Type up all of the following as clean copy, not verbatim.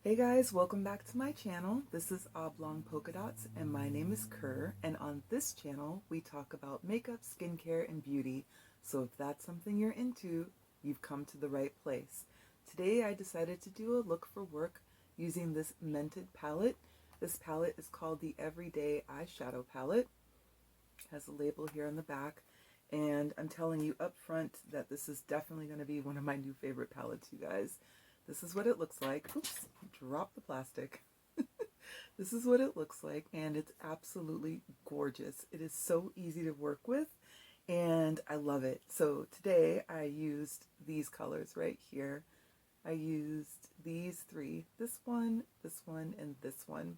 Hey guys, welcome back to my channel. This is Oblong Polka Dots and my name is Kerr, and on this channel we talk about makeup, skincare, and beauty. So if that's something you're into, you've come to the right place. Today I decided to do a look for work using this Mented palette. This palette is called the Everyday Eyeshadow Palette. It has a label here on the back, and I'm telling you up front that this is definitely going to be one of my new favorite palettes, you guys. This is what it looks like. Oops, drop the plastic. This is what it looks like, and it's absolutely gorgeous. It is so easy to work with, and I love it. So today I used these colors right here. I used these three, this one, and this one.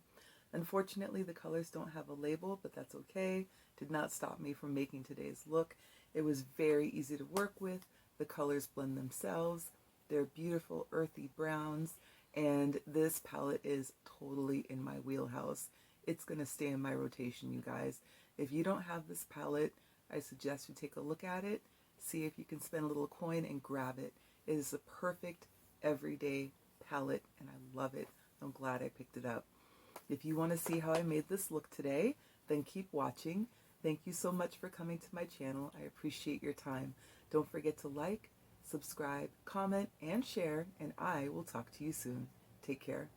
Unfortunately, the colors don't have a label, but that's okay. Did not stop me from making today's look. It was very easy to work with. The colors blend themselves. They're beautiful earthy browns, and this palette is totally in my wheelhouse. It's going to stay in my rotation, you guys. If you don't have this palette, I suggest you take a look at it, see if you can spend a little coin and grab it. It is a perfect everyday palette, and I love it. I'm glad I picked it up. If you want to see how I made this look today, then keep watching. Thank you so much for coming to my channel. I appreciate your time. Don't forget to like, subscribe, comment, and share, and I will talk to you soon. Take care.